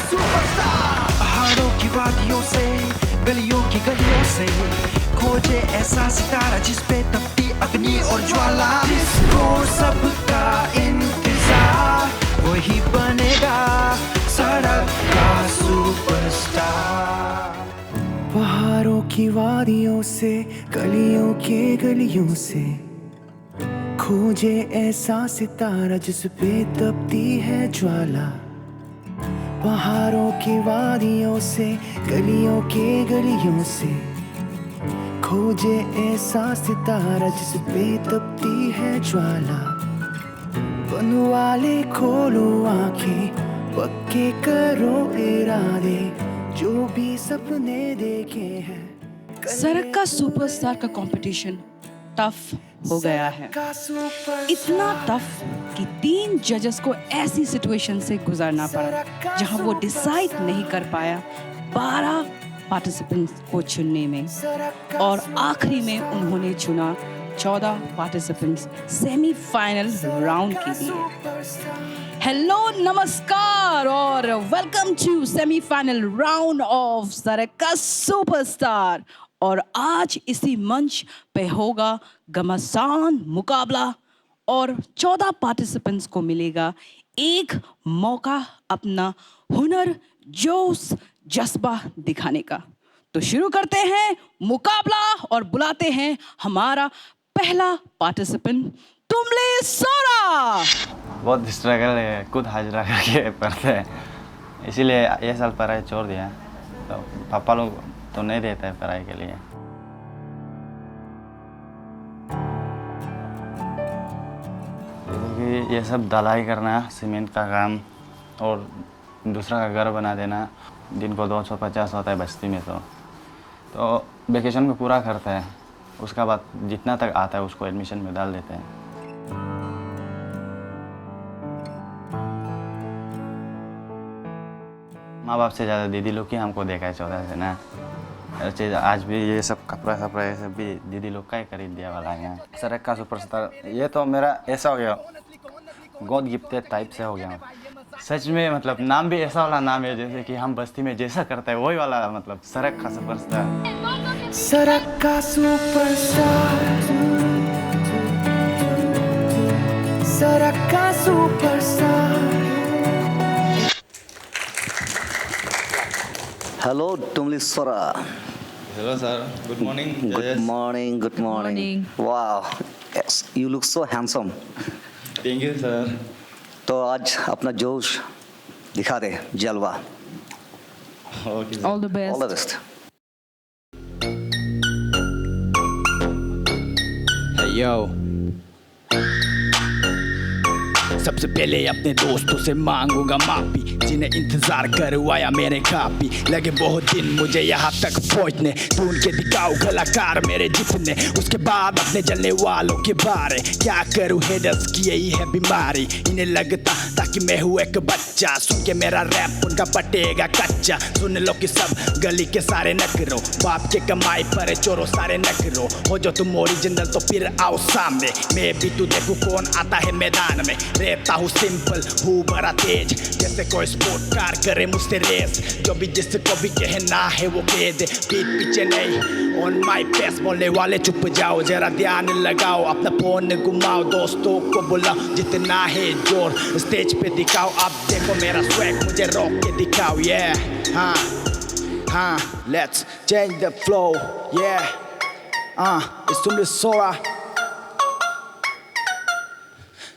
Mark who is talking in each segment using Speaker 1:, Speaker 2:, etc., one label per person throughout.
Speaker 1: Superstar. पहाड़ों की वादियों से गलियों की गलियों से खोजे ऐसा सितारा जिस पे तपती अग्नि और ज्वाला। जिसको सबका इंतजार वही बनेगा सड़क का सुपरस्टार। पहाड़ों की वादियों से गलियों के गलियों से खोजे ऐसा सितारा जिस पे तपती है ज्वाला। पहाड़ों की वादियों से गलियों के गलियों से खोजे ऐसा सितारा जिस पे तपती है ज्वाला। बनवाले खोलो आंखें पक्के करो इरादे जो भी सपने देखे हैं।
Speaker 2: सड़क का सुपरस्टार का कंपटीशन टफ हो गया है। इतना टफ कि 3 जजेस को ऐसी सिचुएशन से गुजरना पड़ा जहां वो डिसाइड नहीं कर पाया 12 पार्टिसिपेंट्स को चुनने में, और आखिरी में उन्होंने चुना 14 पार्टिसिपेंट्स सेमीफाइनल राउंड के लिए। हेलो, नमस्कार और welcome to semifinal round of सड़क का सुपरस्टार। और आज इसी मंच पे होगा घमासान मुकाबला और 14 पार्टिसिपेंट्स को मिलेगा एक मौका अपना हुनर, जोश, जज्बा दिखाने का। तो शुरू करते हैं मुकाबला और बुलाते हैं हमारा पहला पार्टिसिपेंट तुमले सोरा।
Speaker 3: बहुत स्ट्रगल है, खुद हाजिरा करके पढ़ते हैं, इसीलिए ये साल पढ़ाई छोड़ दिया। तो पापा लोग तो नहीं देते हैं पढ़ाई के लिए। क्योंकि ये सब ढलाई करना, सीमेंट का काम और दूसरा का घर बना देना, दिन को 250 होता है बस्ती में। तो वेकेशन में पूरा करते हैं, उसका बाद जितना तक आता है उसको एडमिशन में डाल देते हैं। माँ बाप से ज़्यादा दीदी लोग ही हमको देखा है 14 से ना। चीज़ आज भी ये सब कपड़ा ये सब भी दीदी लोग का ही खरीद दिया वाला है। सड़क का सुपरस्टार ये तो मेरा ऐसा हो गया, गॉड गिफ्टेड टाइप से हो गया सच में। मतलब नाम भी ऐसा वाला नाम है जैसे कि हम बस्ती में जैसा करते हैं वही वाला, मतलब सड़क का सुपरस्टार।
Speaker 1: सड़क का सुपरस्टार, सड़क का superstar.
Speaker 4: Hello, Tumli Sora.
Speaker 3: Hello sir, good morning.
Speaker 4: Good morning, good morning. Wow, yes, you look so handsome.
Speaker 3: Thank you sir.
Speaker 4: तो आज अपना जोश दिखा दे, जलवा।
Speaker 3: Okay.
Speaker 2: All the best.
Speaker 4: All the best.
Speaker 5: Hey yo. सबसे पहले अपने दोस्तों से मांगूंगा माफी जिन्हें इंतजार करवाया मैंने काफी। लगे बहुत दिन मुझे यहाँ तक पहुँचने, ढूंढ के दिखाओ कलाकार मेरे जितने। उसके बाद अपने जलने वालों के बारे क्या करूँ, हेडर्स की यही है बीमारी। इन्हें लगता ताकि मैं हूँ एक बच्चा, सुन के मेरा रैप उनका पटेगा कच्चा। सुन लो कि सब गली के सारे नखरो, बाप के कमाई पर चोरो सारे नखरो। हो जो तुम ओरिजिनल तो फिर आओ सामने, मैं भी तू देखूं कौन आता है मैदान में। रहता हूँ सिंपल, हूँ बड़ा तेज, जैसे कोई स्पोर्ट कार करे मुझसे रेस। जो भी जिसको भी कहना है वो कह दे, पीठ पीछे नहीं ऑन माई पेस। बोलने वाले चुप जाओ, जरा ध्यान लगाओ, अपना फोन घुमाओ, दोस्तों को बुलाओ, जितना है जोर स्टेज पे दिखाओ। अब देखो मेरा स्वैग, मुझे रोक के दिखाओ। हाँ, let's change the flow, it's तुमले सोरा।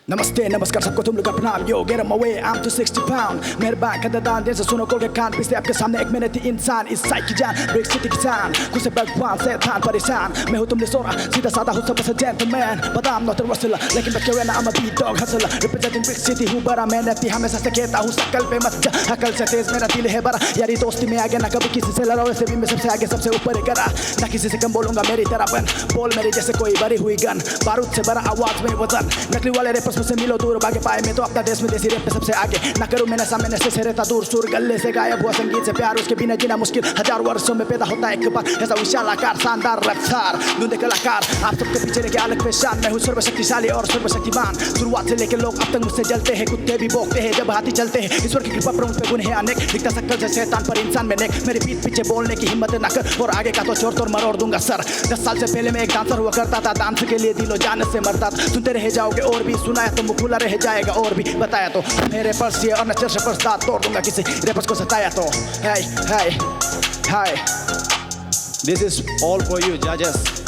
Speaker 5: नमस्ते नमस्कार सबको, तुम लोग का प्रणाम। यो get on my way, I'm 260 pound। मेहरबान कदरदान दिल से सुनो खोल के कान, पिछले आपके सामने एक मेहनती इंसान, इस साइक की जान, ब्रेक सिटी किसान, खुद से भगवान से थान परेशान। मैं हूँ तुमले सोरा, सीधा साधा हूँ सबसे gentleman, but I'm not a wrestler, लेकिन मैं कहना I'm a beat dog hustler, representing big city, हूँ बड़ा मेहनती, हमेशा से कहता हूँ शकल पे मत जा, अकल से तेज मेरा दिल है बड़ा। यारी दोस्ती में आगे ना कभी किसी से लड़ो, वैसे भी मैं सबसे आगे सबसे ऊपर ही करा, ना किसी से कम बोलूंगा मेरी तरह बन। बोल मेरी जैसे कोई भरी हुई गन, बारूद से बड़ा आवाज में वजन, नकली वाले रेपर्स देशों से मिलो दूर भागे पाए मैं तो अपना देश में देसी रैप पे सबसे आगे ना करूं मैंने सामने से रहता दूर सुर गले से गायब हुआ संगीत से प्यार उसके बिना जीना मुश्किल हजार वर्षों में पैदा होता एक बार ऐसा विशाल आकार शानदार रफ्तार धुंधे कलाकार आप सबके पीछे लेके अलग पहचान मैं हूँ सर्वशक्तिशाली और सर्वशक्तिमान शुरुआत से लेके लोग अब तक मुझसे जलते हैं कुत्ते भी भौंकते हैं जब हाथी चलते हैं ईश्वर की कृपा पर उन पे गुण है अनेक दिखता शक्ल जैसे शैतान पर इंसान में नेक मेरे पीठ पीछे बोलने की हिम्मत न कर और आगे का तो चोर तोड़ मरोड़ दूंगा सर 10 साल से पहले मैं एक डांसर हुआ करता था डांस के लिए दिलो जान से मरता था सुनते रह जाओगे और भी सुनाया तो मुंह खुला रह जाएगा और भी बताया तो मेरे पर्स ये और नचर से पर्स दांत तोड़ दूंगा किसी रेपर्स को सताया तो hi this is all for you जजेस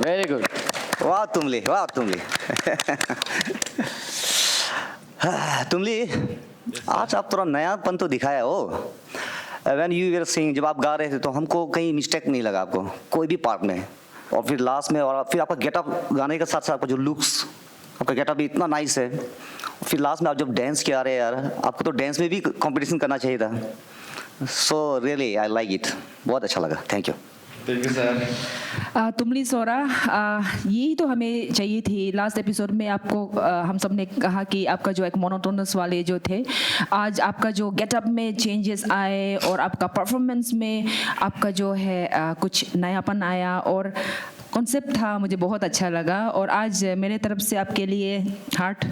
Speaker 4: वेरी गुड वाह तुमली तुमली आज आप थोड़ा नयापन तो दिखाया हो व्हेन यू वर सिंगिंग जब आप गा रहे थे तो हमको कहीं मिस्टेक नहीं लगा आपको कोई भी पार्ट में और फिर लास्ट में और फिर आपका गेटअप गाने के साथ साथ आपका जो लुक्स आपका गेटअप भी इतना नाइस है फिर लास्ट में आप जब डांस किया रहे यार आपको तो डांस में भी कंपटीशन करना चाहिए था so really I like it बहुत अच्छा लगा थैंक यू
Speaker 2: तुमली सोरा यही तो हमें चाहिए थी लास्ट एपिसोड में आपको हम सब ने कहा कि आपका जो एक मोनोटोनस वाले जो थे आज आपका जो गेटअप में चेंजेस आए और आपका परफॉर्मेंस में आपका जो है कुछ नयापन आया और कॉन्सेप्ट था मुझे बहुत अच्छा लगा और आज मेरे तरफ से आपके लिए heart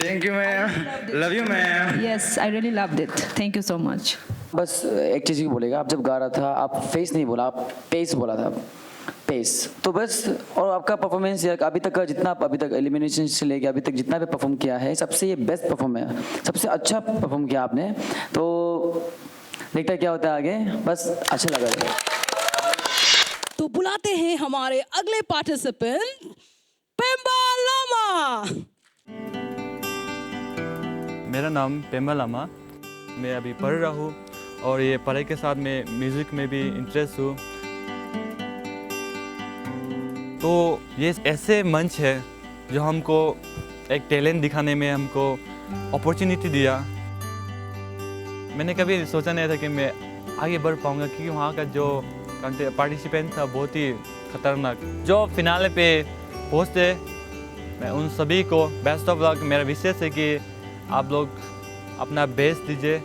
Speaker 3: thank you ma'am love you ma'am
Speaker 2: yes I really loved it thank you so much
Speaker 6: बस एक चीज़ ही बोलेगा आप जब गा रहा था आप फेस नहीं बोला आप पेस बोला था पेस तो बस और आपका परफॉर्मेंस अभी तक का जितना अभी तक एलिमिनेशन से लेके अभी तक जितना भी परफॉर्म किया है सबसे ये बेस्ट परफॉर्म है सबसे अच्छा परफॉर्म किया आपने तो देखते क्या होता है आगे बस अच्छा लगा
Speaker 2: तो बुलाते हैं हमारे अगले पार्टिसिपेंट पेम्बा लामा
Speaker 7: मेरा नाम पेम्बा लामा मैं अभी पढ़ रहा हूँ और ये पढ़ाई के साथ मैं म्यूज़िक में भी इंटरेस्ट हूँ तो ये ऐसे मंच है जो हमको एक टैलेंट दिखाने में हमको अपॉर्चुनिटी दिया मैंने कभी सोचा नहीं था कि मैं आगे बढ़ पाऊँगा क्योंकि वहाँ का जो पार्टिसिपेंट था बहुत ही खतरनाक जो फिनाले पे पहुँचते मैं उन सभी को बेस्ट ऑफ लक मेरा विशेष है कि आप लोग अपना बेस्ट दीजिए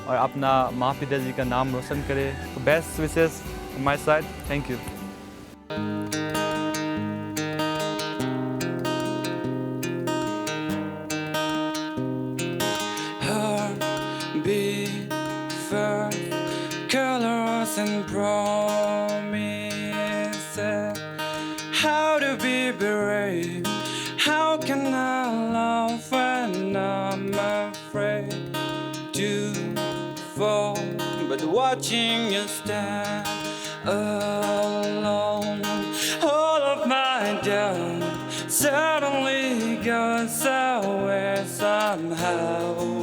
Speaker 7: और अपना माँ पिता जी का नाम रोशन करें तो best wishes my side thank you
Speaker 1: And promises how to be brave how can I love when I'm afraid to fall but watching you stand alone all of my doubt suddenly goes away somehow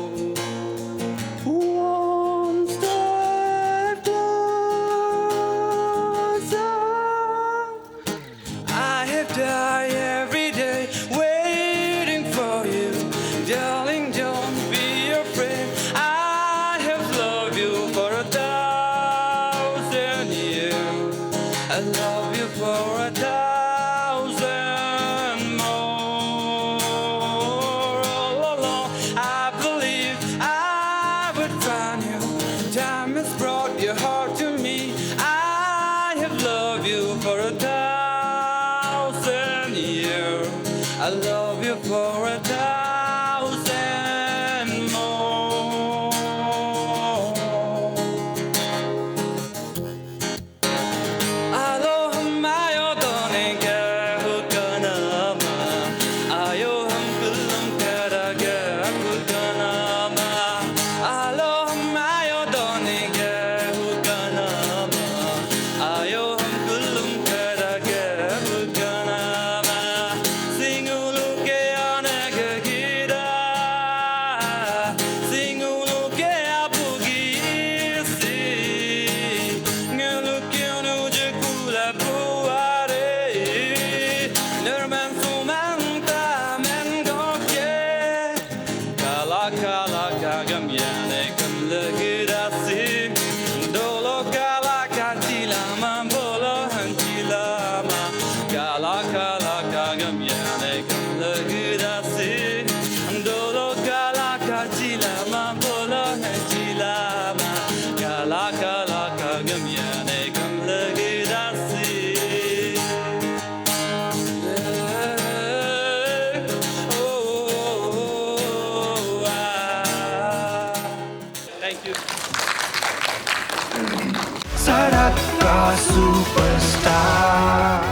Speaker 1: सड़क का superstar.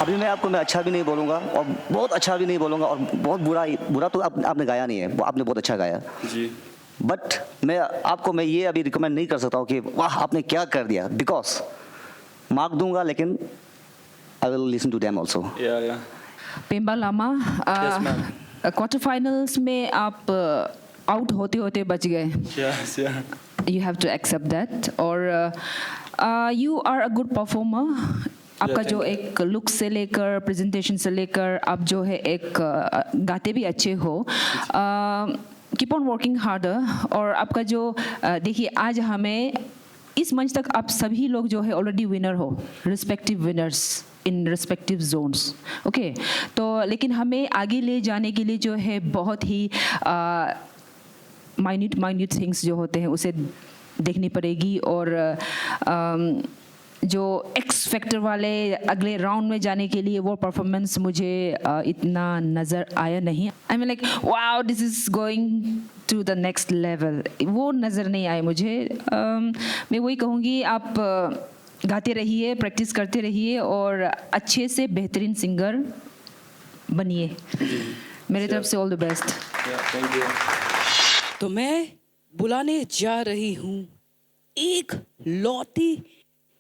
Speaker 4: अभी मैं अच्छा भी नहीं बोलूँगा और बहुत अच्छा भी नहीं बोलूँगा और बहुत बुरा तो आपने गाया नहीं है, आपने बहुत अच्छा गाया
Speaker 7: जी।
Speaker 4: बट मैं ये अभी रिकमेंड नहीं कर सकता हूँ कि वाह आपने क्या कर दिया, बिकॉज मार्क दूंगा लेकिन I will listen to them also.
Speaker 7: या
Speaker 2: Pemba Lama,
Speaker 7: Yes, ma'am.
Speaker 2: Quarter finals में आप आउट होते होते बच गए।
Speaker 7: यस या
Speaker 2: You have to accept that. और you are a good performer. आपका जो एक लुक से लेकर प्रेजेंटेशन से लेकर आप जो है एक गाते भी अच्छे हो। Keep on working harder. और आपका जो देखिए आज हमें इस मंच तक आप सभी लोग जो है ऑलरेडी विनर हो, respective winners in respective zones, okay. तो लेकिन हमें आगे ले जाने के लिए जो है बहुत ही माइन्यूट थिंग्स जो होते हैं उसे देखनी पड़ेगी। और जो एक्स फैक्टर वाले अगले राउंड में जाने के लिए वो परफॉर्मेंस मुझे इतना नज़र आया नहीं। I mean like wow this is going to the next level, वो नज़र नहीं आए मुझे। मैं वही कहूँगी आप गाते रहिए, प्रैक्टिस करते रहिए और अच्छे से बेहतरीन सिंगर बनिए। मेरी तरफ से all the best.
Speaker 7: Thank you.
Speaker 2: तो मैं बुलाने जा रही हूँ एक लौती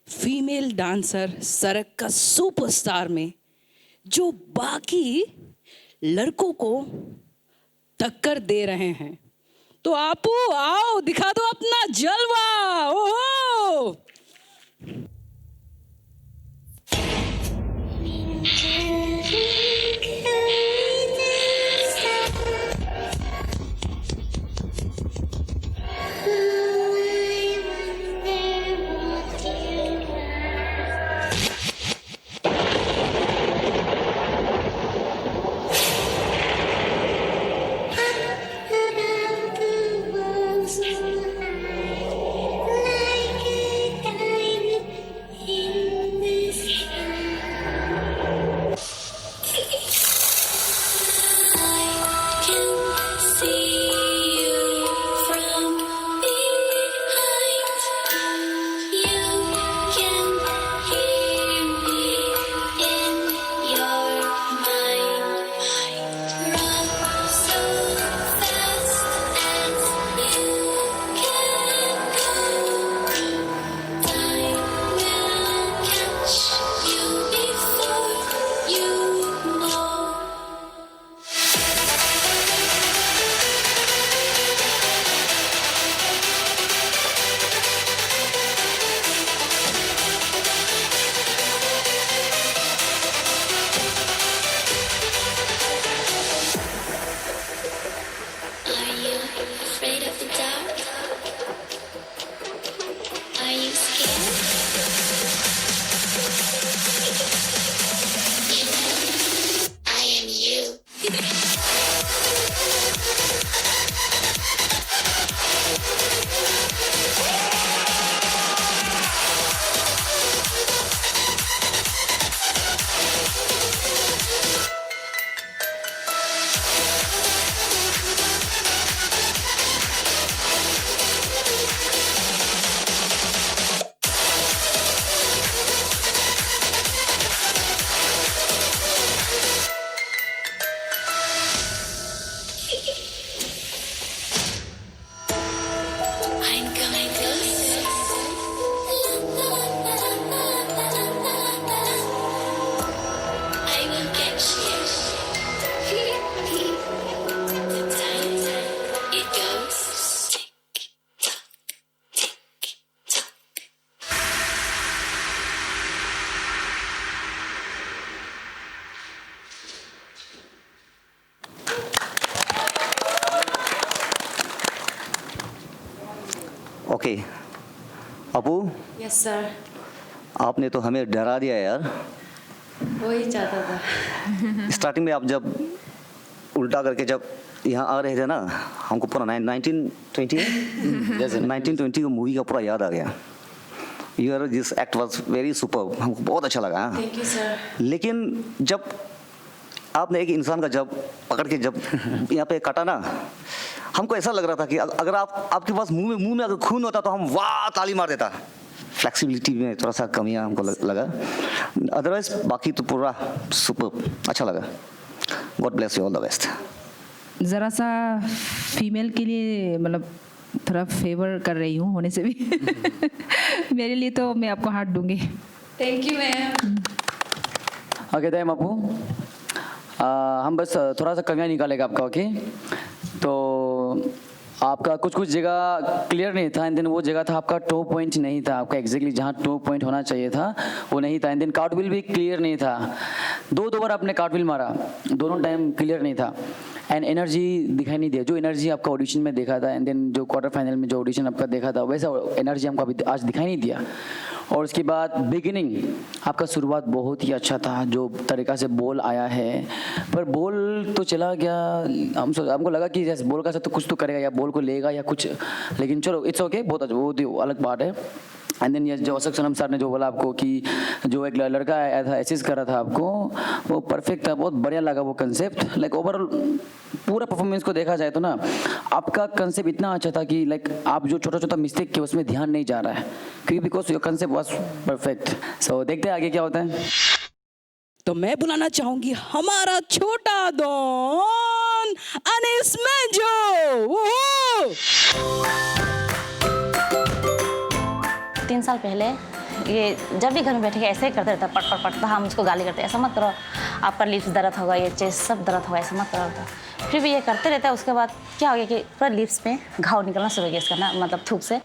Speaker 2: फीमेल डांसर सड़क का सुपरस्टार में जो बाकी लड़कों को टक्कर दे रहे हैं। तो आपू आओ दिखा दो अपना जलवा। ओहो
Speaker 4: ओके अपू,
Speaker 8: यस सर।
Speaker 4: आपने तो हमें डरा दिया यार।
Speaker 8: वही चाहता था।
Speaker 4: स्टार्टिंग में आप जब उल्टा करके जब यहाँ आ रहे थे ना, हमको पूरा 1920 को मूवी का पूरा याद आ गया। Your this act was very super, हमको बहुत अच्छा लगा।
Speaker 8: Thank you sir.
Speaker 4: लेकिन जब आपने एक इंसान का जब पकड़ के जब यहाँ पे काटा ना, हमको ऐसा लग रहा था कि अगर आपके पास मुंह में अगर खून होता तो हम वाह ताली मार देता। फ्लेक्सिबिलिटी में थोड़ा सा कमियां हमको लगा, अदरवाइज बाकी तो पूरा सुपर अच्छा लगा। God bless you, all the best.
Speaker 9: ज़रा सा फीमेल के लिए मतलब थोड़ा फेवर कर रही हूँ होने से भी मेरे लिए तो मैं आपको हाथ दूंगी।
Speaker 8: Thank you ma'am.
Speaker 6: Okay time आपू, हम बस थोड़ा सा कमियां निकालेगा आपका। ओके, तो आपका कुछ जगह क्लियर नहीं था, एंड देन वो जगह था आपका टो पॉइंट नहीं था, आपका एग्जैक्टली जहाँ टो पॉइंट होना चाहिए था वो नहीं था, एंड देन कार्टविल भी क्लियर नहीं था। दो बार आपने कार्टविल मारा, दोनों टाइम क्लियर नहीं था, एंड एनर्जी दिखाई नहीं दिया जो एनर्जी आपका ऑडिशन में देखा था, एंड देन जो क्वार्टर फाइनल में जो ऑडिशन आपका देखा था वैसा एनर्जी हमको अभी आज दिखाई नहीं दिया। और उसके बाद बिगिनिंग आपका शुरुआत बहुत ही अच्छा था, जो तरीका से बॉल आया है, पर बॉल तो चला गया। हमको लगा कि जैसे बॉल का साथ तो कुछ तो करेगा या बॉल को लेगा या कुछ, लेकिन चलो इट्स ओके, बहुत अच्छा, वो तो अलग बात है। एंड देन ये जो अशोक सनम सर ने जो बोला आपको कि जो एक लड़का आया था असिस्ट कर रहा था आपको, वो परफेक्ट था, बहुत बढ़िया लगा वो कंसेप्ट। लाइक ओवरऑल पूरा परफॉर्मेंस को देखा जाए तो ना आपका कंसेप्ट इतना अच्छा था कि लाइक आप जो छोटा मिस्टेक किया उसमें ध्यान नहीं जा रहा है, क्योंकि because your concept was perfect. So देखते हैं आगे क्या होता है।
Speaker 2: तो मैं बुलाना चाहूंगी हमारा छोटा डॉन अनीस मेंजो।
Speaker 10: 3 साल पहले ये जब भी घर में बैठे के ऐसे ही करते रहता, पट पट पट, तो हम उसको गाली करते, ऐसा मत करो, आपका लिप्स दर्द होगा, ये चेस्ट सब दर्द होगा, ऐसा मत करो। फिर भी ये करते रहता है। उसके बाद क्या हो गया कि पूरा लिप्स में घाव निकलना शुरू हो गया इसका ना, मतलब थूक से।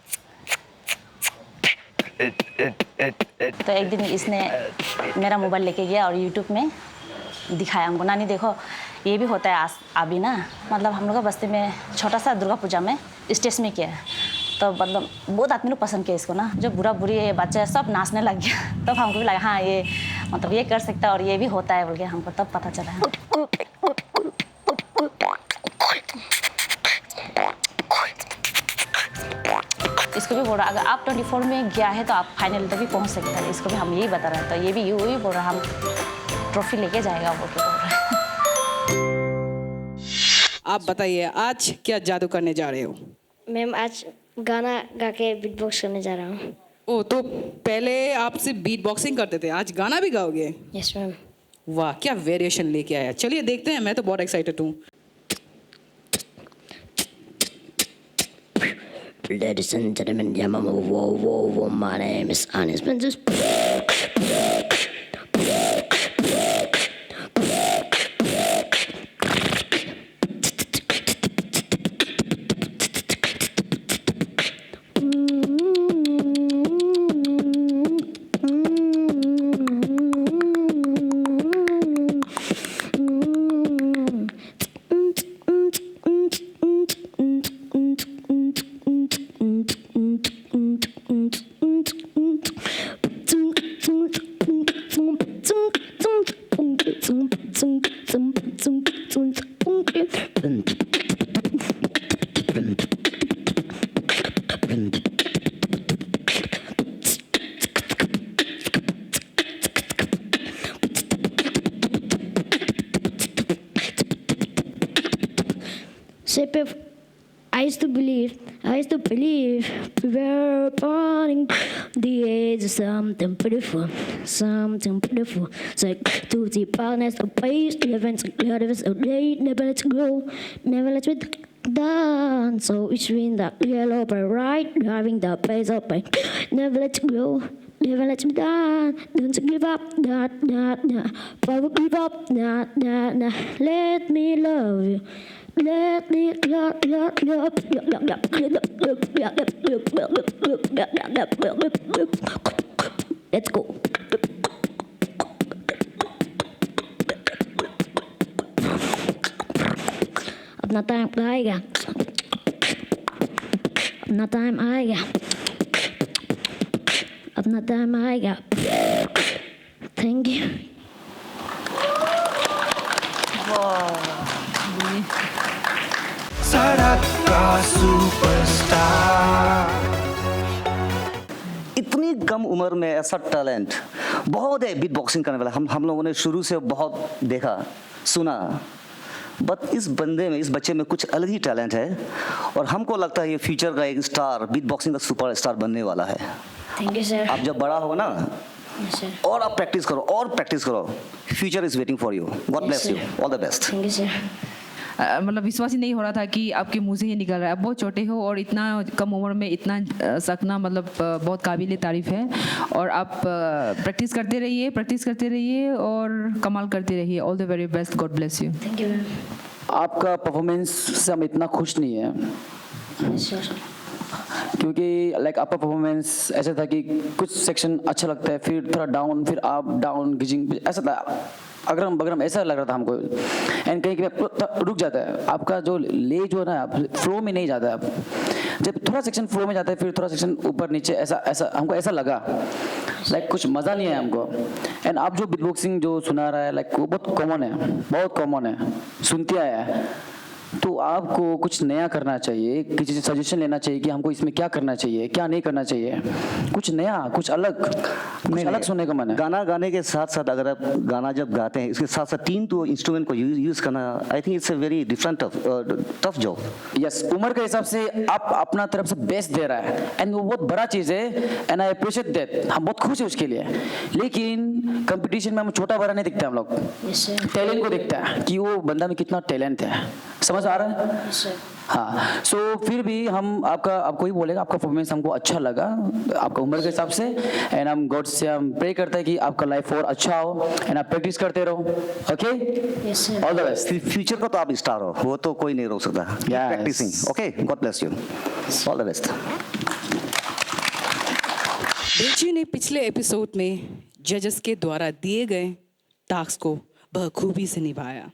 Speaker 10: तो एक दिन इसने मेरा मोबाइल लेके गया और यूट्यूब में दिखाया हमको, नानी देखो ये भी होता है अभी ना, मतलब हम लोग का बस्ती में छोटा सा दुर्गा पूजा में स्टेज में किया है, तो मतलब बहुत आदमी लोग पसंद किया इसको ना, जो बुरा बुरी ये बच्चा सब नाचने लग गया। तब हमको भी लगा हाँ ये मतलब ये कर सकता है और ये भी होता है बोल के हमको तब पता चला है। इसको भी बोल रहा अगर आप 24 में गया है तो आप फाइनल तक भी पहुंच सकते हैं, इसको भी हम यही बता रहे हैं। तो ये भी यही बोल रहा हम ट्रॉफी लेके जाएगा बोल के बोल रहे हैं।
Speaker 2: आप बताइए आज क्या जादू करने जा रहे हो?
Speaker 11: मैम आज गाना गा के बीट बॉक्स करने जा रहा हूँ।
Speaker 2: ओ, तो पहले आप सिर्फ बीट बॉक्सिंग करते थे, आज गाना भी गाओगे?
Speaker 11: Yes ma'am.
Speaker 2: वाह, क्या वेरिएशन लेके आया। चलिए देखते हैं, मैं तो बहुत एक्साइटेड हूँ।
Speaker 11: Ladies and gentlemen, yeah, mama, whoa, my name is Anis Mendes. I used to believe we were born the age of something beautiful. It's like to the partners of pace, living so glad of us so late, never let go, never let it down. So it's been that yellow but right, driving the pace up, never let go. Never let me down, don't you give up, nah, never give up, nah, let me love you. Let me love. Let's go. अपना time आएगा, अपना time आएगा, अपना time आएगा। Thank you.
Speaker 1: सड़क का superstar.
Speaker 4: इतनी कम उम्र में ऐसा टैलेंट बहुत है बीट बॉक्सिंग करने वाला। हम लोगों ने शुरू से बहुत देखा सुना, बट इस बंदे में, इस बच्चे में कुछ अलग ही टैलेंट है और हमको लगता है ये फ्यूचर का एक स्टार, बीट बॉक्सिंग का सुपर स्टार बनने वाला है।
Speaker 11: Thank you sir.
Speaker 4: आप जब बड़ा हो ना
Speaker 11: यस सर।
Speaker 4: और आप प्रैक्टिस करो और प्रैक्टिस करो, future is waiting for you. God bless you, all the best.
Speaker 11: Thank you sir.
Speaker 9: मतलब विश्वास ही नहीं हो रहा था कि आपके मुंह से ही निकल रहा है। आप बहुत छोटे हो और इतना कम उम्र में इतना सीखना मतलब बहुत काबिल तारीफ है। और आप प्रैक्टिस करते रहिए और कमाल करते रहिए। All the very best, God bless you.
Speaker 11: Thank you ma'am.
Speaker 6: आपका परफॉर्मेंस से हम इतना खुश नहीं है
Speaker 11: यस सर।
Speaker 6: क्योंकि लाइक आपका परफॉर्मेंस ऐसा था कि कुछ सेक्शन अच्छा लगता है, फिर थोड़ा डाउन, फिर अप डाउन गिजिंग, ऐसा था अगरम बगरम ऐसा लग रहा था हमको। एंड कहीं रुक जाता है आपका जो ले जो है ना, आप फ्लो में नहीं जाता है। आप जब थोड़ा सेक्शन फ्लो में जाता है, फिर थोड़ा सेक्शन ऊपर नीचे, ऐसा हमको ऐसा लगा लाइक कुछ मज़ा नहीं है हमको। एंड आप जो बीट बॉक्सिंग जो सुना रहा है लाइक वो बहुत कॉमन है, सुनते आया है। तो आपको कुछ नया करना चाहिए, किसी से सजेशन लेना चाहिए कि हमको इसमें क्या करना चाहिए, क्या नहीं करना चाहिए, कुछ नया, कुछ अलग सुनने का मन है।
Speaker 4: गाना गाने के साथ साथ अगर आप गाना जब गाते हैं, इसके साथ साथ 3 तो इंस्ट्रूमेंट को यूज करना, I think it's a very different tough job.
Speaker 6: Yes, उम्र के हिसाब से आप अपना तरफ से बेस्ट दे रहा है एंड वो बहुत बड़ा चीज़ है एंड आई अप्रिशिएट दैट। हम बहुत खुश है उसके लिए। लेकिन कंपटीशन में हम छोटा बड़ा नहीं दिखते, हम लोग
Speaker 11: यस सर।
Speaker 6: टैलेंट को देखते हैं कि वो बंदा में कितना टैलेंट है। समझ आ रहा है?
Speaker 11: Yes sir.
Speaker 6: हाँ, सो फिर भी हम आपको ही बोलेगा, आपका परफॉर्मेंस हमको अच्छा लगा आपका उम्र के हिसाब से। एंड हम गॉड से हम प्रे करते हैं कि आपका लाइफ और अच्छा हो एंड आप प्रैक्टिस करते रहो। Okay,
Speaker 11: yes sir.
Speaker 6: All the best.
Speaker 4: Future का तो आप स्टार हो, वो तो कोई नहीं रोक सकता।
Speaker 6: Yes.
Speaker 4: Practising, okay, God bless you, all the best.
Speaker 2: बेची ने पिछले एपिसोड में जजेस के द्वारा दिए गए टास्क को बखूबी से निभाया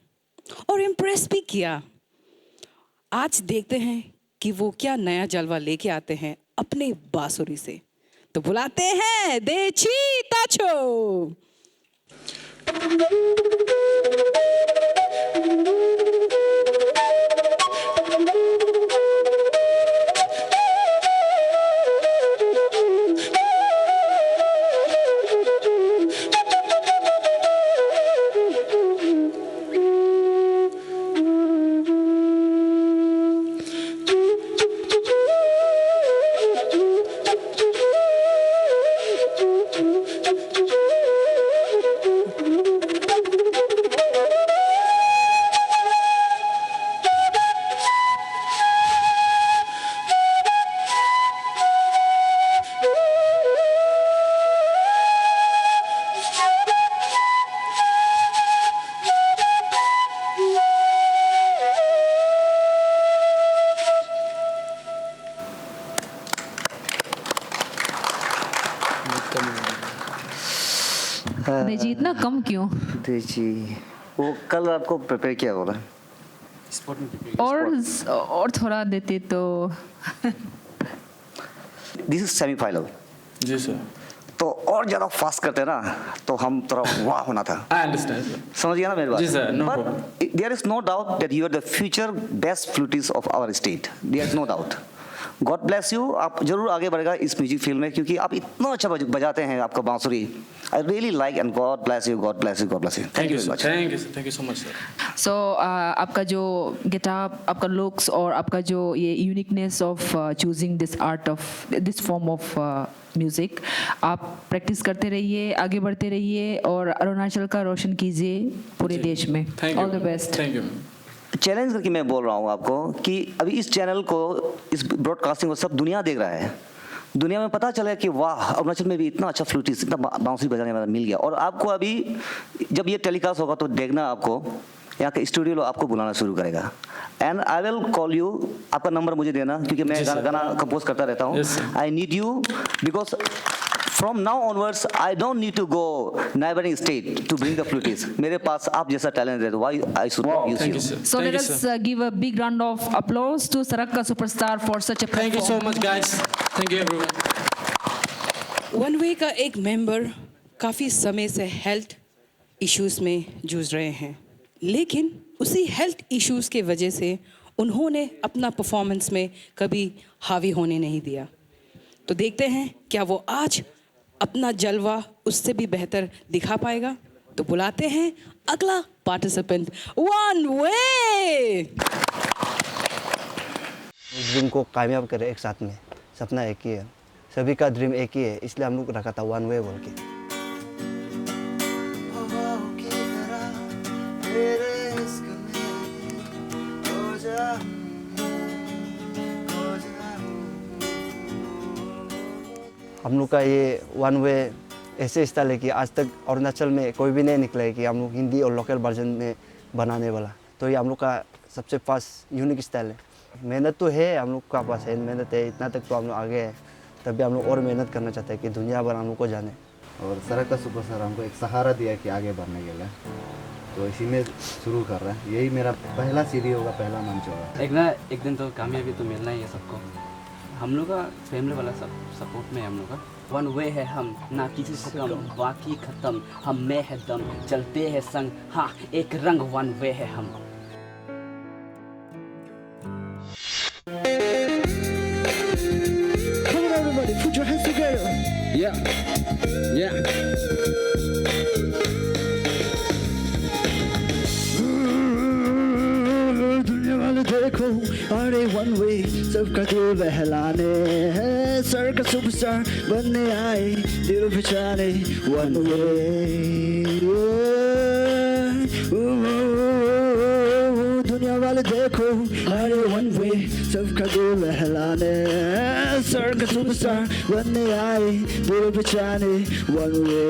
Speaker 2: और इम्प्रेस भी किया। आज देखते हैं कि वो क्या नया जलवा लेके आते हैं अपने बांसुरी से। तो बुलाते हैं देची ताचो।
Speaker 9: जी इतना कम क्यों?
Speaker 4: जी वो कल आपको प्रिपेयर किया होगा
Speaker 9: और थोड़ा देते तो।
Speaker 4: This is semifinal.
Speaker 7: जी सर।
Speaker 4: तो और ज्यादा फास्ट करते ना तो हम थोड़ा वाह होना था।
Speaker 7: I understand sir.
Speaker 4: समझ गया ना मेरी बात?
Speaker 7: जी sir, no problem.
Speaker 4: There is no doubt that you are the future best flutist of our state. There is no doubt. God bless you. आप जरूर आगे बढ़ेगा इस म्यूजिक फील्ड में, क्योंकि आप इतना अच्छा बजाते हैं आपका बांसुरी। I really like and God bless you, God bless you, God bless you. Thank you so much.
Speaker 7: Thank you so much sir.
Speaker 9: So आपका जो गिटार, आपका लुक्स और आपका जो ये uniqueness of choosing this art of this form of music, आप practice करते रहिए, आगे बढ़ते रहिए और अरुणाचल का रोशन कीजिए पूरे देश में। All the best.
Speaker 7: Thank you.
Speaker 4: Challenge करके मैं बोल रहा हूँ आपको कि अभी इस चैनल को, इस ब्रॉडकास्टिंग को सब दुनिया देख रहा है। दुनिया में पता चला कि वाह, अरुणाचल में भी इतना अच्छा फ्लूटिस्ट, इतना बांसुरी बजाने वाला मिल गया। और आपको अभी जब ये टेलीकास्ट होगा तो देखना, आपको यहाँ के स्टूडियो आपको बुलाना शुरू करेगा। And I will call you. आपका नंबर मुझे देना, क्योंकि मैं गाना कंपोज करता रहता हूँ। I need you because from now onwards I don't need to go neighboring state to bring the flutists. मेरे पास आप जैसा talent है, why I should use you?
Speaker 9: So let us give a big round of applause to Sarakka Superstar for such a platform.
Speaker 7: Thank you so much guys. Thank you everyone.
Speaker 2: One way का एक member काफ़ी समय से health issues में जूझ रहे हैं, लेकिन उसी हेल्थ इश्यूज़ के वजह से उन्होंने अपना परफॉर्मेंस में कभी हावी होने नहीं दिया। तो देखते हैं क्या वो आज अपना जलवा उससे भी बेहतर दिखा पाएगा। तो बुलाते हैं अगला participant. One way!
Speaker 12: इस ड्रीम को कामयाब करें एक साथ में, सपना एक ही है, सभी का ड्रीम एक ही है, इसलिए हम लोग रखा था वन वे बोल के। हम लोग का ये वन वे ऐसे स्टाइल है कि आज तक अरुणाचल में कोई भी नहीं निकला है कि हम लोग हिंदी और लोकल वर्जन में बनाने वाला। तो ये हम लोग का सबसे फास्ट यूनिक स्टाइल है। मेहनत तो है, हम लोग का पास है मेहनत है, इतना तक तो हम लोग आगे है, तभी हम लोग और मेहनत करना चाहते हैं कि दुनिया भर हम लोग को जाने।
Speaker 13: और सरक का सुपरस्टार हमको एक सहारा दिया कि आगे बढ़ने के लिए, तो इसी में शुरू कर रहा है। यही मेरा पहला सीढ़ी होगा, पहला मंच होगा।
Speaker 14: एक दिन तो कामयाबी तो मिलना ही है सबको। हम लोग का फैमिली वाला सब सपोर्ट में है हम लोग का। वन वे है हम, ना किसी से कम, बाकी खत्म, हम में है दम, चलते हैं संग, हाँ एक रंग वन वे है हम।
Speaker 1: Come on everybody, put your hands together. दुनिया वाले देखो, अरे वन वे सबका दिल बहलाने, सर का सुपरस्टार बनने आए, दिल बचाने वन वे। दुनिया वाले देखो, अरे वन वे सबका दिल बहलाने, सर का सुपरस्टार बनने आए, दिल बचाने वन वे।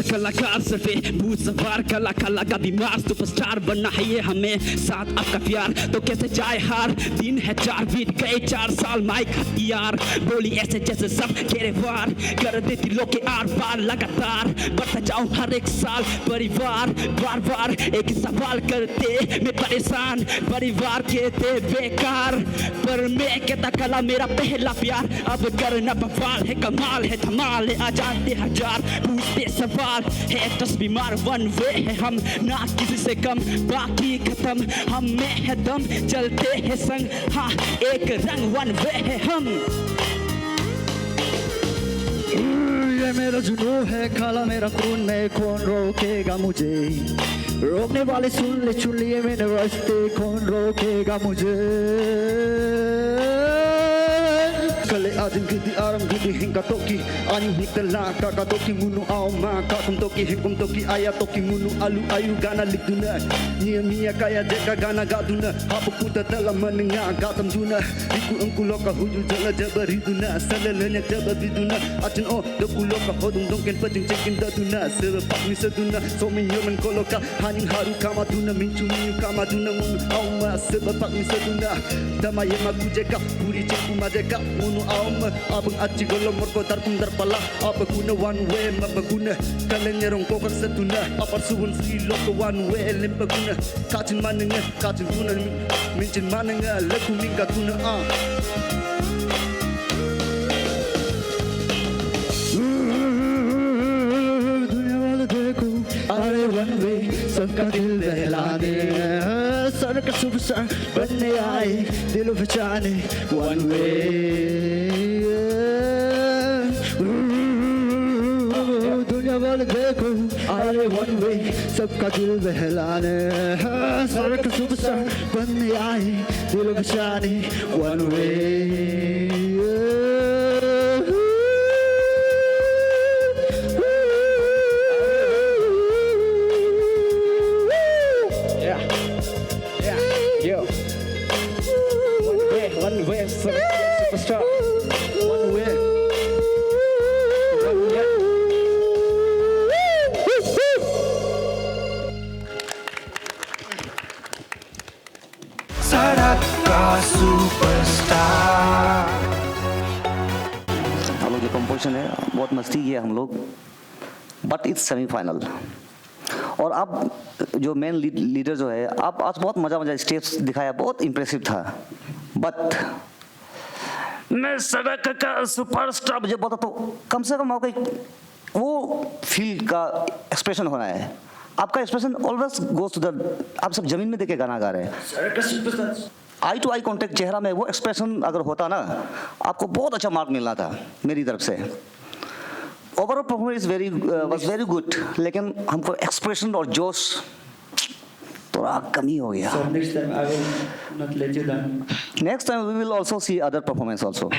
Speaker 5: कलाकार सफे भूत सवार कला का बीमार सुपरस्टार बनना है ये हमें, साथ आपका प्यार तो कैसे जाए हार। दिन है 4 बीत गए 4 साल, माइक हथियार बोली ऐसे जैसे सब घेरे वार, कर देती लोग के आर पार लगातार, बढ़ता जाऊं हर एक साल। परिवार बार बार एक सवाल करते, मैं परेशान, परिवार कहते बेकार, पर मैं कहता कला मेरा पहला प्यार। अब करना बवाल है, कमाल है, धमाल है, आ जाते हजार पूछते सवाल है, दस बीमार वन वे है हम, ना किसी से कम, बाकी खत्म, हम में है दम, चलते हैं संग, हाँ एक रंग वन वे है हम।
Speaker 1: ये मेरा जुनून है, काला मेरा खून में, कौन रोकेगा मुझे? रोकने वाले सुन ले, चुन लिए मैंने रास्ते, कौन रोकेगा मुझे? Kale adin gidi aram gidi hinga toki ani hitala kaka toki munu au ma kakum toki hinkum toki aya toki munu alu ayu gana likduna nia mia kaya deka gana gaduna apa puta dalam menenga gatam duna iku engku loka hujul jala jabariduna salalanya jababiduna atin oh doku loka hodung dongken pajeng cekin daduna serepak ni seduna somi yomen koloka haning haru kamaduna mincuni kamaduna munu au ma serepak ni seduna damai maku jeka puri ceku majeka munu aum abang aci golong morko tartundar pala apa guna one way apa guna kalian nyerong kokak setuna apa suwun si loko one way lempa guna kacin manenga kacin guna mincin manenga leku mingga guna दुनिया वाले देखो अरे one way सबका दिल बहलाने, sir का superstar बनने आए, दिल बचाने वन वे। दुनिया वाले देखो अरे वन वे सबका दिल बहलाने, सर का सुपरस्टार बनने आए, दिल बचाने one way. One way, superstar. One way. One way. सड़क का सुपरस्टार।
Speaker 4: हम लोग जो कंपोजिशन है बहुत मस्ती किया हम लोग, बट इट्स सेमीफाइनल। और अब जो मेन लीडर जो है, आप आज बहुत मजा स्टेप्स दिखाया, बहुत इम्प्रेसिव था, बट मैं सड़क का सुपरस्टार मुझे बोलता तो कम से कम आपको वो फील का एक्सप्रेशन होना है। आपका expression always goes to the, आप सब जमीन में देख के गाना गा रहे हैं, आई टू आई कांटेक्ट चेहरा में वो एक्सप्रेशन अगर होता ना, आपको बहुत अच्छा मार्क मिलना था मेरी तरफ से। Overall performance was very good, लेकिन हमको एक्सप्रेशन और जोश थोड़ा कमी हो गया।
Speaker 6: So next time I will not let you down.
Speaker 4: Next time we will also see other performance also.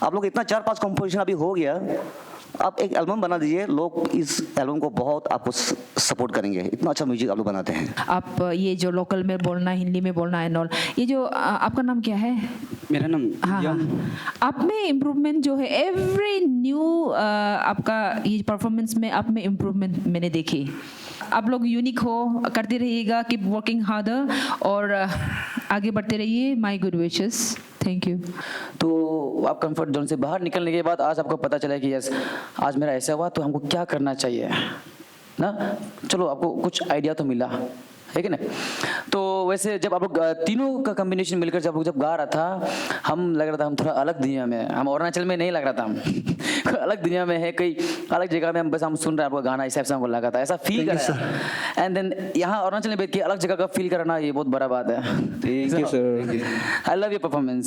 Speaker 4: आप लोग इतना 4-5 कंपोजिशन अभी हो गया, आप एक एल्बम बना दीजिए, लोग इस एल्बम को बहुत आपको सपोर्ट करेंगे, इतना अच्छा म्यूजिक आप लोग बनाते हैं।
Speaker 9: आप ये जो लोकल में बोलना, हिंदी में बोलना एंड ऑल, ये जो आपका नाम क्या है?
Speaker 14: मेरा नाम
Speaker 9: हाँ, आप में इम्प्रूवमेंट जो है एवरी न्यू आपका ये परफॉर्मेंस में आप में इम्प्रूवमेंट मैंने देखी। आप लोग यूनिक हो, करते रहिएगा, कीप वर्किंग हार्डर और आगे बढ़ते रहिए। My good wishes, thank you.
Speaker 6: तो आप कंफर्ट जोन से बाहर निकलने के बाद आज आपको पता चला कि यस आज मेरा ऐसा हुआ, तो हमको क्या करना चाहिए ना। चलो आपको कुछ आइडिया तो मिला है कि नहीं। तो वैसे जब आप लोग तीनों का कॉम्बिनेशन मिलकर जब गा रहा था, हम लग रहा था हम थोड़ा अलग दुनिया में, हम अरुणाचल में नहीं लग रहा था, हम कोई अलग दुनिया में है, कोई अलग जगह में हम बस हम सुन रहे हैं आपका गाना, इस हिसाब से हमको लगा था, ऐसा फील कर रहा है। एंड देन यहाँ अरुणाचल में बैठ के अलग जगह का फील करना, ये बहुत बड़ा बात है।
Speaker 12: Thank you sir,
Speaker 6: I love your performance.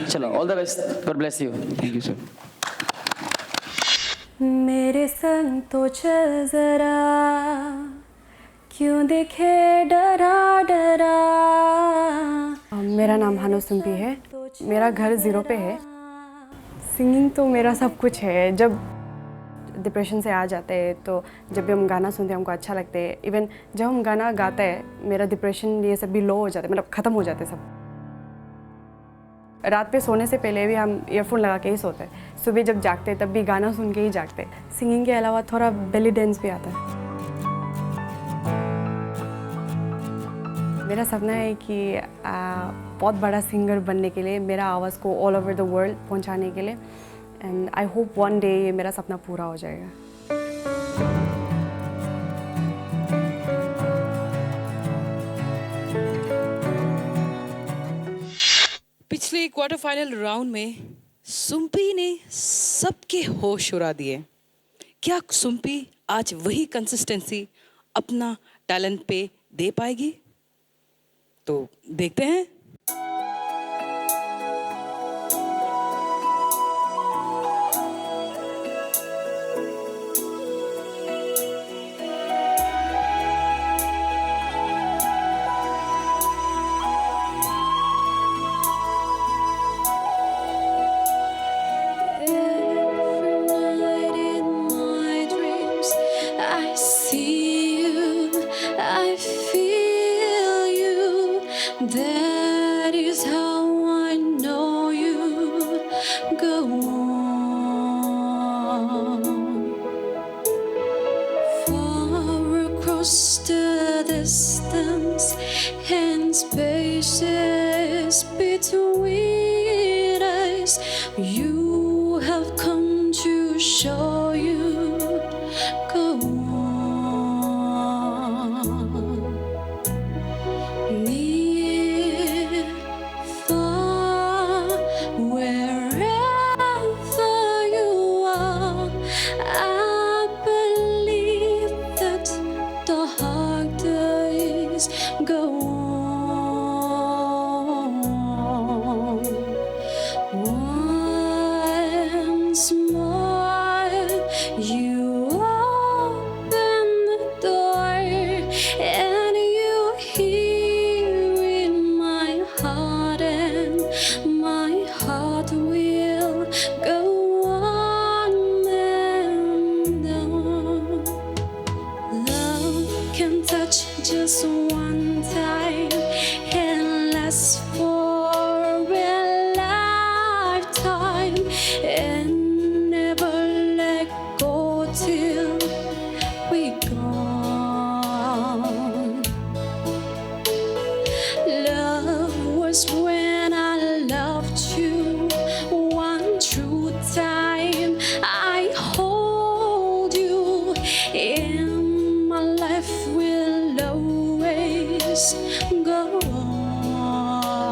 Speaker 6: चलो all the best, God bless you.
Speaker 12: Thank you sir.
Speaker 8: मेरे संग तो चल जरा, क्यों देखे डरा डरा। मेरा नाम हानो सुम्पी है, मेरा घर ज़ीरो पे है। सिंगिंग तो मेरा सब कुछ है। जब डिप्रेशन से आ जाते हैं तो जब भी हम गाना सुनते हैं हमको अच्छा लगता है। इवन जब हम गाना गाते हैं मेरा डिप्रेशन ये सब भी लो हो जाता है, मतलब ख़त्म हो जाते हैं सब। रात पे सोने से पहले भी हम ईयरफोन लगा के ही सोते हैं, सुबह जब जागते हैं तब भी गाना सुन के ही जागते हैं। सिंगिंग के अलावा थोड़ा बेली डांस भी आता है। मेरा सपना है कि बहुत बड़ा सिंगर बनने के लिए, मेरा आवाज़ को ऑल ओवर द वर्ल्ड पहुंचाने के लिए। And I hope one day ये मेरा सपना पूरा हो जाएगा।
Speaker 2: पिछले क्वार्टर फाइनल राउंड में सुम्पी ने सबके होश उड़ा दिए। क्या सुम्पी आज वही कंसिस्टेंसी अपना टैलेंट पे दे पाएगी? तो देखते हैं।
Speaker 8: That is how I know you. Go on. Far across the distance and spaces between us, you have come to show you. Go on. Near, far, wherever you are, I believe that the hard days go on. Once more, you open the door and you hear in my heart, and my heart will go on and on. Love can touch just one time and last for a lifetime, and never let go till we gone. Love was when I loved you one true time. I hold you in my life will always go on.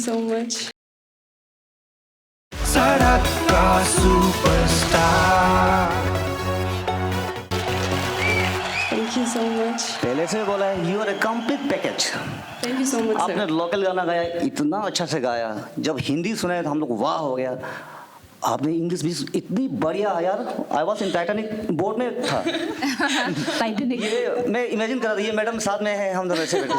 Speaker 8: so much.
Speaker 1: सड़क का superstar.
Speaker 8: Thank you so much.
Speaker 4: पहले से बोला है you are a complete package.
Speaker 8: Thank you so much, sir.
Speaker 4: आपने local गाना गाया, इतना अच्छा से गाया, जब हिंदी सुने तो हम लोग वाह हो गया। आपने इंग्लिश भी इतनी बढ़िया यार। I was in Titanic boat में था।
Speaker 9: टाइटैनिक
Speaker 4: ये मैं इमेजिन कर रहा था, ये मैडम साथ में है, हम दोनों ऐसे बैठे।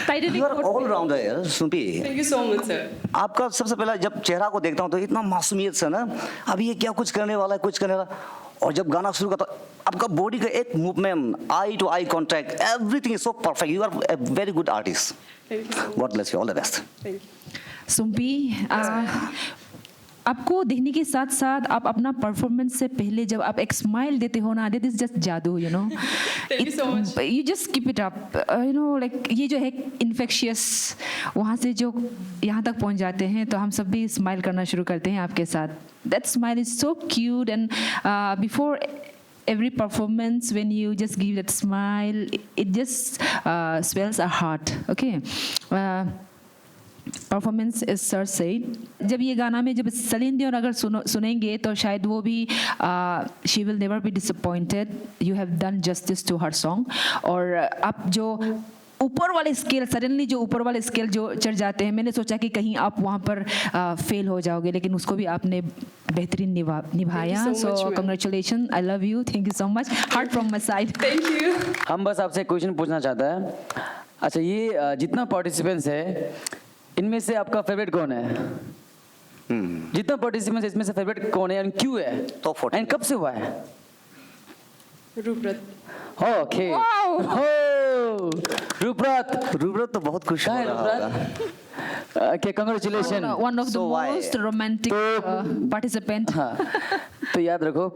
Speaker 9: Titanic
Speaker 4: you are all rounder यार Sumpi.
Speaker 8: Thank you so much, sir.
Speaker 4: आपका सबसे पहला जब चेहरा को देखता हूँ तो इतना मासूमियत से ना, अभी ये क्या कुछ करने वाला है, कुछ करने वाला, और जब गाना शुरू करता आपका बॉडी का एक movement, eye to eye contact, everything is so perfect. You are a very good artist.
Speaker 8: Thank you so much.
Speaker 4: God bless you, all the best.
Speaker 8: Thank you.
Speaker 9: Sumpi, आपको देखने के साथ साथ आप अपना परफॉर्मेंस से पहले जब आप एक स्माइल देते हो ना, दैट इज जस्ट जादू, you know.
Speaker 8: Thank you so much.
Speaker 9: You just keep it up, you know, like ये जो है इन्फेक्शियस, वहाँ से जो यहाँ तक पहुँच जाते हैं, तो हम सब भी स्माइल करना शुरू करते हैं आपके साथ। That smile is so cute, and before every performance when you just give that smile, it just swells our heart. Okay. Performance is sir said, जब ये गाना में जब सलीन दियोन अगर सुनेंगे तो शायद वो भी she will never be disappointed. You have done justice to her song. और आप जो ऊपर वाले स्केल, सडनली जो ऊपर वाले स्केल जो चढ़ जाते हैं, मैंने सोचा कि कहीं आप वहाँ पर फेल हो जाओगे, लेकिन उसको भी आपने बेहतरीन निभाया। So congratulation, I love you, thank you so much, heart from my side.
Speaker 8: Thank you.
Speaker 6: हम बस आपसे एक क्वेश्चन पूछना चाहता है। अच्छा, ये जितना पार्टिसिपेंट्स है, इनमें से आपका फेवरेट कौन है? जितना पार्टिसिपेंट्स है, इसमें से फेवरेट कौन है और क्यों है?
Speaker 4: टॉप 40
Speaker 6: एंड कब से हुआ है?
Speaker 8: रूपरत।
Speaker 6: ओके। रूपरत
Speaker 4: तो बहुत खुश है
Speaker 6: Okay, congratulations.
Speaker 9: One of the most romantic participant.
Speaker 6: हाँ, तो याद रखो,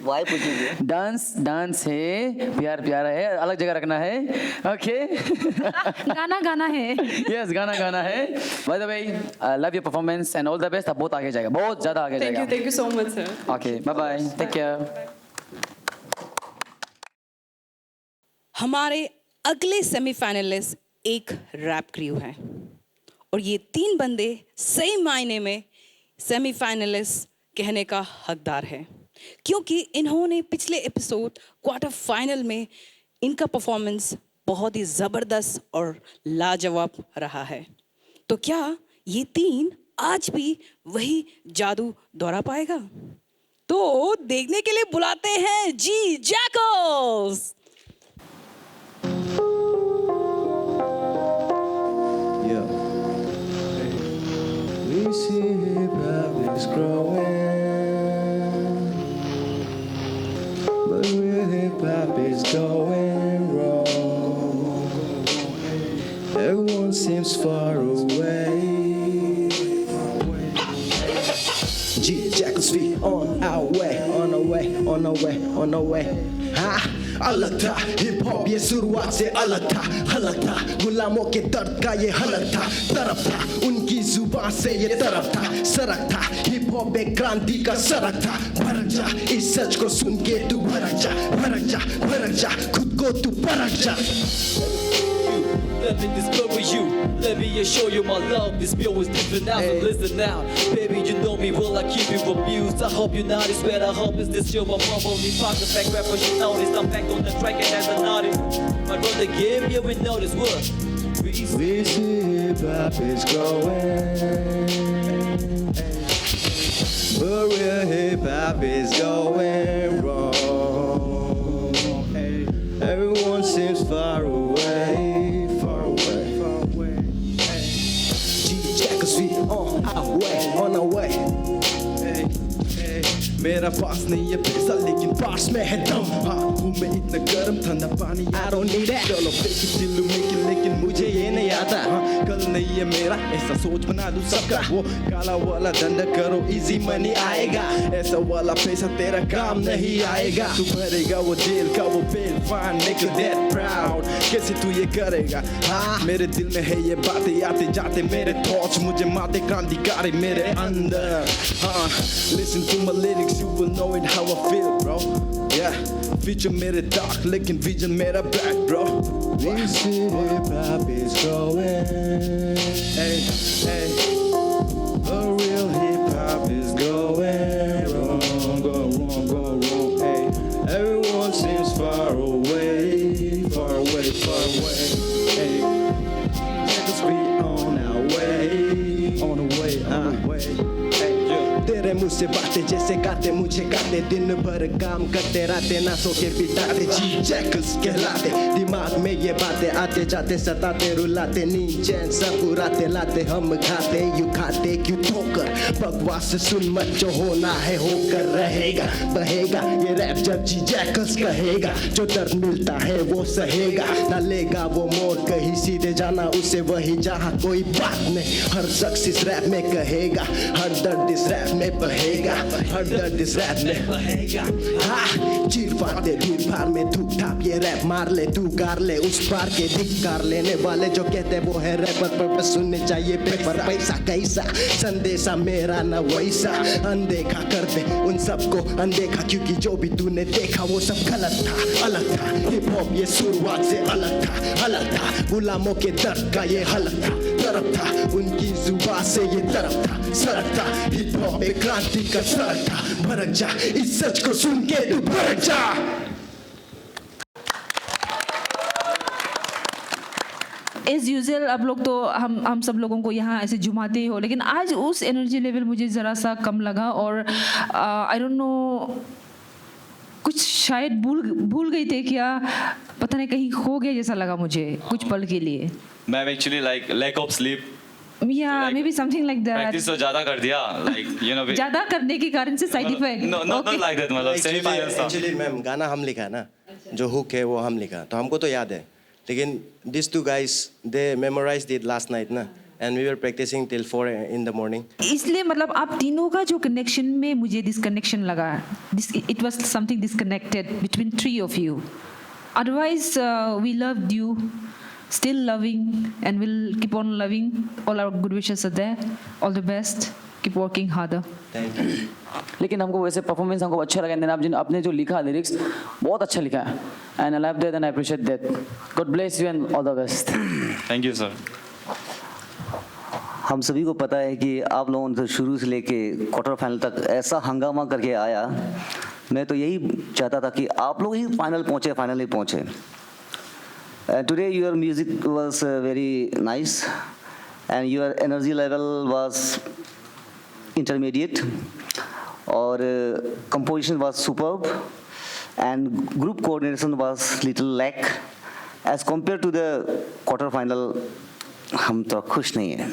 Speaker 4: वाई पूछिए।
Speaker 6: डांस है, प्यार है, अलग जगह रखना है। ओके।
Speaker 9: गाना है।
Speaker 6: यस, गाना है। By the way, love your performance and all the best. आप बहुत आगे जाएगा, बहुत ज्यादा आगे जाएगा।
Speaker 8: Thank you so much, sir.
Speaker 6: Okay, bye bye, take care.
Speaker 2: हमारे अगले सेमीफाइनलिस्ट एक रैप क्रू हैं और ये 3 बंदे सही मायने में सेमीफाइनलिस्ट कहने का हकदार है, क्योंकि इन्होंने पिछले एपिसोड क्वार्टर फाइनल में इनका परफॉर्मेंस बहुत ही ज़बरदस्त और लाजवाब रहा है। तो क्या ये 3 आज भी वही जादू दोहरा पाएगा? तो देखने के लिए बुलाते हैं जी jackals.
Speaker 15: We see hip-hop is growing, but real hip-hop is going wrong. Everyone seems far away. G Jackals, we on our way, on our way, on our way, on our way. हाँ, अलग था hip hop, ये शुरुआत से अलग था, हलक था गुलामों के दर्द का ये हलक था, तरफ था उनकी जुबान से ये तरफ था, सरक था हिप हॉप एक क्रांति का सरक था। भरक जा इस सच को सुन के तू भरक जा खुद को तू परख जा।
Speaker 16: Let me discover you, let me assure you my love. This bill is different now, so listen now. Baby, you know me well, I keep you abused. I hope you notice where I hope is this show. My mom only pocket back rapper, she noticed. I'm back on the track and as an artist. I run the game, yeah, we know this what.
Speaker 15: We see hip-hop is growing, but real hip-hop is going wrong. Everyone seems far away. We on our way. मेरा पास नहीं है पैसा लेकिन पास में है दम। हाँ हूँ मैं इतना गर्म ठंडा पानी, I don't need that. चलो fake it till you make it, लेकिन मुझे ये नहीं आता। हाँ कल नहीं है मेरा, ऐसा सोच बना दूँ सबका। वो काला वाला धंधा करो, easy money आएगा। ऐसा वाला पैसा तेरा काम नहीं आएगा। तू भरेगा वो जेल का वो bill, fine make you that proud। कैसे तू ये करेगा? हाँ मेरे दिल में है ये बातें, आते जाते मेरे thoughts मुझे मारते क्रांतिकारी मेरे अंदर। हाँ listen to my lyrics, you will know it how I feel, bro. Yeah, future मेरे dark लेकिन vision मेरा bright bro. We see hip hop is growing. Hey, hey, the real hip hop is going wrong, go wrong, go wrong. Hey, everyone seems far away, far away, far away. Hey, let us be on our way, on the way, on the way. तेरे मुँह से बातें जैसे गाते मुझे गाते दिन भर काम करते रहते ना सो के बिताते जी जैकल्स कहलाते दिमाग में ये बातें आते जाते सताते रुलाते नींद चैन सब उड़ाते लाते हम खाते यू खाते क्यों ठोकर बकवास सुन मत जो होना है होकर रहेगा बहेगा ये रैप जब जी जैकल्स कहेगा जो दर्द मिलता है वो सहेगा ना लेगा वो मोड़ कहीं सीधे जाना उसे वही जहाँ कोई बात नहीं हर शख्स इस रैप में कहेगा हर दर्द इस रैप में बहेगा हर दर्द इस रैप में बहेगा हाँ चीर फाड़ते भीड़ भाड़ में धूप धाप ये रैप मार ले तू गार ले उस पार के धिक्कार लेने वाले जो कहते वो है रैपर पर सुनने चाहिए पेपर पैसा कैसा संदेशा मेरा न वैसा अनदेखा कर दे उन सबको अनदेखा क्योंकि जो भी तूने देखा वो सब गलत था अलग था हिप हॉप ये शुरुआत से अलग था गुलामों के दर्द का ये हलक था तरफ था उनकी जुबान से ये तरफ था सड़क था हिप हॉप एक क्रांति का सड़क था भड़क जा इस सच को सुन के तू भड़क जा
Speaker 9: एज यूजुअल आप लोग तो हम सब लोगों को यहाँ ऐसे झुमाते ही हो लेकिन आज उस एनर्जी लेवल मुझे ज़रा सा कम लगा और आई डोंट नो कुछ शायद भूल गई थे क्या पता नहीं कहीं खो गया जैसा लगा मुझे कुछ पल के लिए
Speaker 17: ma'am actually like lack of sleep
Speaker 9: Yeah, maybe something like that.
Speaker 17: Practice तो ज्यादा कर दिया like you know
Speaker 9: ज्यादा करने के कारण से side effect
Speaker 17: not like that मतलब सेमीफाइनल्स था
Speaker 18: एक्चुअली मैम गाना हम लिखा है ना जो हुक है वो हम लिखा तो हमको तो याद है लेकिन this two guys they memorised it last night ना and we were practicing till 4 in the morning
Speaker 9: इसलिए मतलब आप तीनों का जो कनेक्शन में मुझे डिसकनेक्शन लगा it was something disconnected between three of you otherwise we loved you still loving and we'll keep on loving all our good wishes are there all the best keep working harder
Speaker 18: thank you
Speaker 6: लेकिन हमको वैसे performance हमको अच्छा लगा आपने जो लिखा lyrics बहुत अच्छा लिखा है and I love that and I appreciate that God bless you and all the best
Speaker 17: thank you sir
Speaker 4: हम सभी को पता है कि आप लोगों ने शुरू से लेके क्वार्टर फाइनल तक ऐसा हंगामा करके आया मैं तो यही चाहता था कि आप लोग ही फाइनल ही पहुंचे today your music was very nice and your energy level was intermediate और composition was superb and group coordination was little lack as compare to the quarter final हम तो खुश नहीं हैं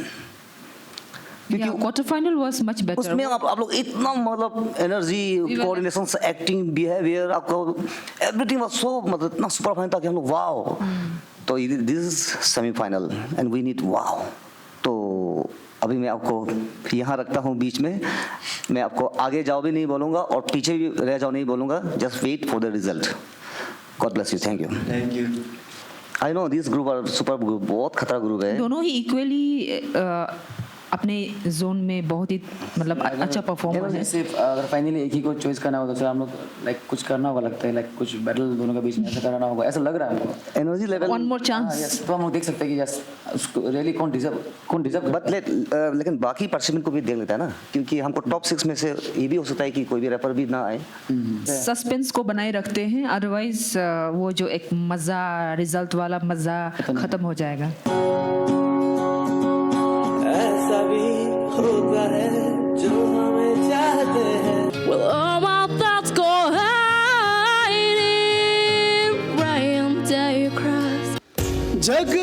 Speaker 9: quarter final was much better
Speaker 4: उसमें आप लोग इतना मतलब एनर्जी कोऑर्डिनेशन एक्टिंग बिहेवियर आपको एवरीथिंग वाज सो मतलब इतना सुपर फाइन था कि हम लोग वाओ तो this is semifinal and we need wow तो अभी मैं आपको यहाँ रखता हूँ बीच में मैं आपको आगे जाओ भी नहीं बोलूँगा और पीछे भी रह जाओ नहीं बोलूँगा just wait for the result God bless you thank you I know this group are super group बहुत खतरा ग्रुप है
Speaker 9: दोनों ही इक्वली अपने जोन में बहुत ही मतलब अच्छा परफॉर्मेंस है
Speaker 6: सिर्फ अगर फाइनली एक ही को चॉइस करना होगा तो हम लोग लाइक कुछ करना होगा लगता है लाइक कुछ बैटल दोनों के बीच में ऐसा करना होगा ऐसा लग रहा है हमको
Speaker 4: energy level
Speaker 9: one more chance
Speaker 6: तो हम लोग देख सकते हैं कि यस उसको रियली कौन डिजर्व
Speaker 4: बट लेकिन बाकी पार्टिसिपेंट को भी देख लेता है ना क्योंकि हमको टॉप 6 में से ये भी हो सकता है कि कोई भी रैपर भी ना आए
Speaker 9: सस्पेंस को बनाए रखते हैं अदरवाइज वो जो एक मजा रिजल्ट वाला मजा खत्म हो जाएगा
Speaker 16: ऐसा भी होता है जो हमें चाहते हैं Well all my thoughts go hiding right until you cross
Speaker 15: jug